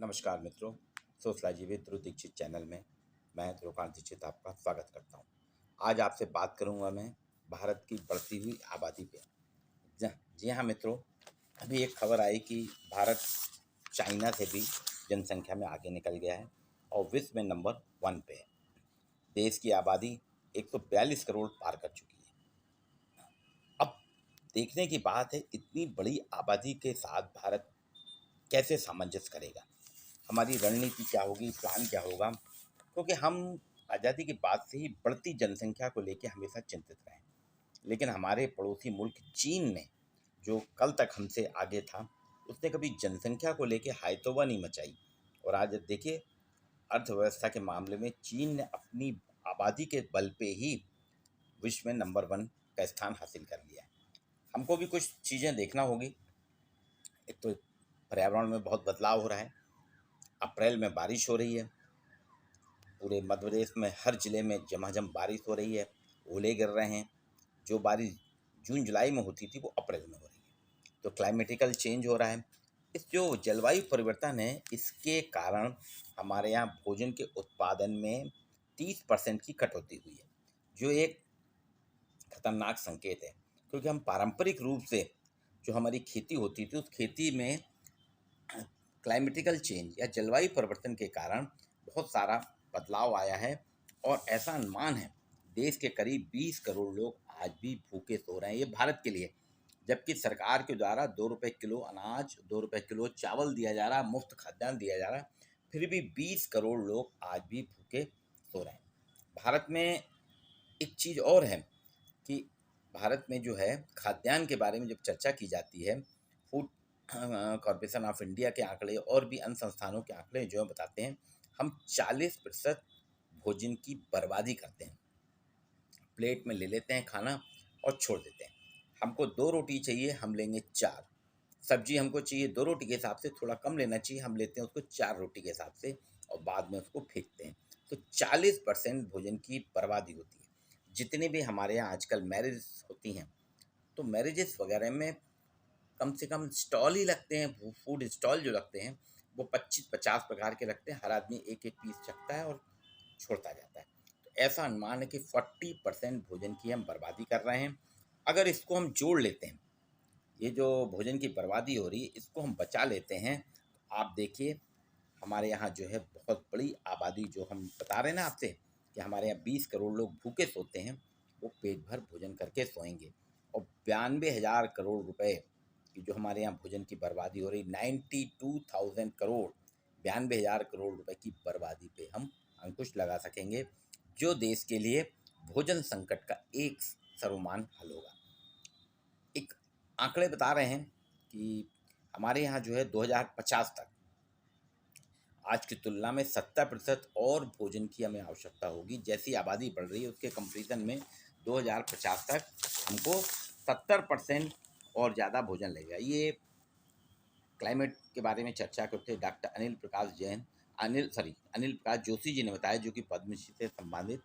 नमस्कार मित्रों, sociology with Dhruv Dixit channel में मैं ध्रुवकांत दीक्षित आपका स्वागत करता हूं। आज आपसे बात करूंगा मैं भारत की बढ़ती हुई आबादी पे। जी हाँ मित्रों, अभी एक खबर आई कि भारत चाइना से भी जनसंख्या में आगे निकल गया है और विश्व में नंबर 1 पे है। देश की आबादी 142 करोड़ पार कर चुकी है। अब देखने की बात है, इतनी बड़ी आबादी के साथ भारत कैसे सामंजस्य करेगा, हमारी रणनीति क्या होगी, प्लान क्या होगा, क्योंकि हम आज़ादी के बाद से ही बढ़ती जनसंख्या को लेकर हमेशा चिंतित रहे। लेकिन हमारे पड़ोसी मुल्क चीन ने, जो कल तक हमसे आगे था, उसने कभी जनसंख्या को लेकर हायतौबा नहीं मचाई। और आज देखिए, अर्थव्यवस्था के मामले में चीन ने अपनी आबादी के बल पे ही विश्व में नंबर 1 का स्थान हासिल कर लिया है। हमको भी कुछ चीज़ें देखना होगी। एक तो पर्यावरण में बहुत बदलाव हो रहा है। अप्रैल में बारिश हो रही है, पूरे मध्य प्रदेश में हर ज़िले में झमाझम बारिश हो रही है, ओले गिर रहे हैं। जो बारिश जून जुलाई में होती थी वो अप्रैल में हो रही है। तो क्लाइमेटिकल चेंज हो रहा है। इस जो जलवायु परिवर्तन है, इसके कारण हमारे यहाँ भोजन के उत्पादन में 30% की कटौती हुई है, जो एक खतरनाक संकेत है। क्योंकि हम पारंपरिक रूप से जो हमारी खेती होती थी, उस खेती में क्लाइमेटिकल चेंज या जलवायु परिवर्तन के कारण बहुत सारा बदलाव आया है। और ऐसा अनुमान है, देश के करीब 20 करोड़ लोग आज भी भूखे सो रहे हैं। ये भारत के लिए, जबकि सरकार के द्वारा 2 रुपये किलो अनाज, 2 रुपये किलो चावल दिया जा रहा, मुफ्त खाद्यान्न दिया जा रहा, फिर भी 20 करोड़ लोग आज भी भूखे सो रहे हैं। भारत में एक चीज़ और है कि भारत में जो है खाद्यान्न के बारे में जब चर्चा की जाती है, फूड कॉरपोरेशन ऑफ इंडिया के आंकड़े और भी अन्य संस्थानों के आंकड़े जो बताते हैं, हम 40% भोजन की बर्बादी करते हैं। प्लेट में ले लेते हैं खाना और छोड़ देते हैं। हमको 2 रोटी चाहिए, हम लेंगे 4। सब्जी हमको चाहिए 2 रोटी के हिसाब से, थोड़ा कम लेना चाहिए, हम लेते हैं उसको 4 रोटी के हिसाब से और बाद में उसको फेंकते हैं। तो 40% भोजन की बर्बादी होती है। जितने भी हमारे यहाँ आजकल मैरिज होती हैं, तो मैरिजेस वगैरह में कम से कम स्टॉल ही लगते हैं। फूड स्टॉल जो लगते हैं वो 25-50 प्रकार के लगते हैं। हर आदमी एक एक पीस चखता है और छोड़ता जाता है। तो ऐसा अनुमान है कि 40% भोजन की हम बर्बादी कर रहे हैं। अगर इसको हम जोड़ लेते हैं, ये जो भोजन की बर्बादी हो रही है, इसको हम बचा लेते हैं, तो आप देखिए हमारे यहाँ जो है बहुत बड़ी आबादी, जो हम बता रहे हैं ना आपसे कि हमारे यहाँ 20 करोड़ लोग भूखे सोते हैं, वो पेट भर भोजन करके सोएंगे। और 92,000 करोड़ रुपए की जो हमारे यहाँ भोजन की बर्बादी हो रही, 92,000 करोड़, 92,000 करोड़ रुपए की बर्बादी पे हम अंकुश लगा सकेंगे, जो देश के लिए भोजन संकट का एक सर्वमान्य हल होगा। एक आंकड़े बता रहे हैं कि हमारे यहाँ जो है 2050 तक आज की तुलना में 70% और भोजन की हमें आवश्यकता होगी। जैसी आबादी बढ़ रही है, उसके कंपेरिजन में 2050 तक हमको 70% और ज़्यादा भोजन लगेगा। ये क्लाइमेट के बारे में चर्चा करते डॉक्टर अनिल प्रकाश जोशी जी ने बताया, जो कि पद्मश्री से संबंधित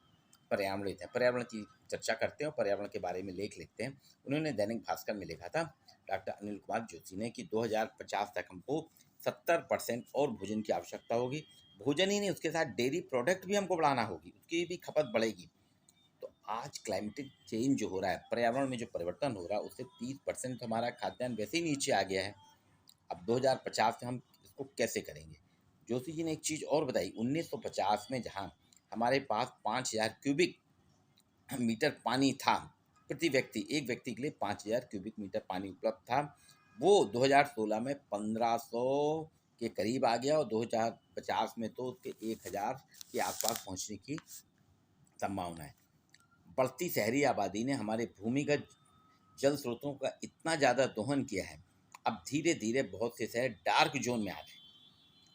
पर्यावरणित हैं, पर्यावरण की चर्चा करते हैं और पर्यावरण के बारे में लेख लिखते हैं। उन्होंने दैनिक भास्कर में लिखा था, डॉक्टर अनिल कुमार जोशी ने, कि 2050 तक हमको 70% और भोजन की आवश्यकता होगी। भोजन ही नहीं, उसके साथ डेयरी प्रोडक्ट भी हमको बढ़ाना होगी, उसकी भी खपत बढ़ेगी। तो आज क्लाइमेटिक चेंज जो हो रहा है, पर्यावरण में जो परिवर्तन हो रहा है, उससे 30% हमारा खाद्यान्न वैसे ही नीचे आ गया है। अब 2050 में हम इसको कैसे करेंगे? जोशी जी ने एक चीज़ और बताई, 1950 में जहाँ हमारे पास 5,000 क्यूबिक मीटर पानी था प्रति व्यक्ति, एक व्यक्ति के लिए 5,000 क्यूबिक मीटर पानी उपलब्ध था, वो 2016 में 1,500 के करीब आ गया और 2050 में तो उसके 1,000 के आसपास पहुंचने की संभावना है। बढ़ती शहरी आबादी ने हमारे भूमिगत जल स्रोतों का इतना ज़्यादा दोहन किया है, अब धीरे धीरे बहुत से शहर डार्क जोन में आ गए।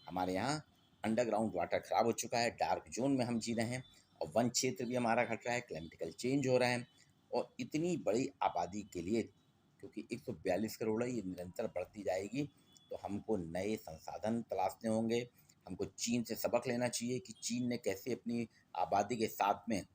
हमारे यहाँ अंडरग्राउंड वाटर खराब हो चुका है, डार्क जोन में हम जी रहे हैं और वन क्षेत्र भी हमारा घट रहा है, क्लाइमेटिकल चेंज हो रहा है। और इतनी बड़ी आबादी के लिए, क्योंकि 142 करोड़ है, ये निरंतर बढ़ती जाएगी, तो हमको नए संसाधन तलाशने होंगे। हमको चीन से सबक लेना चाहिए कि चीन ने कैसे अपनी आबादी के साथ में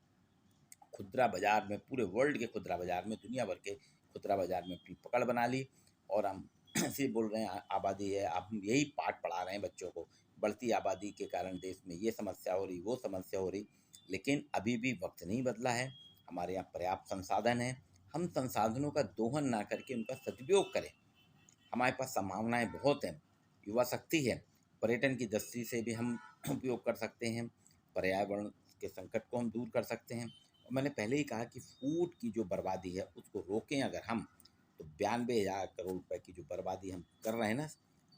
खुदरा बाज़ार में, पूरे वर्ल्ड के खुदरा बाज़ार में, दुनिया भर के खुदरा बाज़ार में अपनी पकड़ बना ली। और हम ऐसे बोल रहे हैं आबादी है, आप यही पाठ पढ़ा रहे हैं बच्चों को बढ़ती आबादी के कारण देश में ये समस्या हो रही, वो समस्या हो रही, लेकिन अभी भी वक्त नहीं बदला है। हमारे यहाँ पर्याप्त संसाधन है, हम संसाधनों का दोहन ना करके उनका सदुपयोग करें। हमारे पास संभावनाएं बहुत हैं, युवा शक्ति है, पर्यटन की दृष्टि से भी हम उपयोग कर सकते हैं, पर्यावरण के संकट को हम दूर कर सकते हैं। और मैंने पहले ही कहा कि फूड की जो बर्बादी है उसको रोकें अगर हम, तो 92,000 करोड़ रुपए की जो बर्बादी हम कर रहे हैं ना,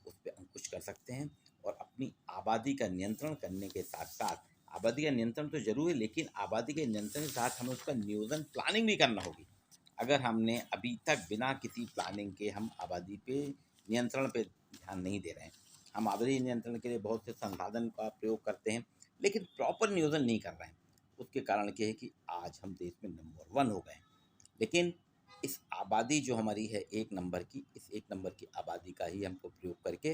उस पर अंकुश कर सकते हैं। और अपनी आबादी का नियंत्रण करने के साथ साथ, आबादी का नियंत्रण तो जरूर है, लेकिन आबादी के नियंत्रण के साथ हमें उसका नियोजन, प्लानिंग भी करना होगी। अगर हमने अभी तक बिना किसी प्लानिंग के हम आबादी पे नियंत्रण पे ध्यान नहीं दे रहे हैं, हम आबादी नियंत्रण के लिए बहुत से संसाधन का प्रयोग करते हैं लेकिन प्रॉपर नियोजन नहीं कर रहे हैं, उसके कारण क्या है कि आज हम देश में नंबर 1 हो गए हैं। लेकिन इस आबादी जो हमारी है 1 नंबर की, इस 1 नंबर की आबादी का ही हमको प्रयोग करके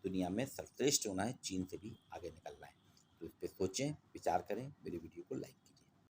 दुनिया में सर्वश्रेष्ठ होना है, चीन से भी आगे निकलना है। तो इस पर सोचें, विचार करें, मेरी वीडियो को लाइक कीजिए।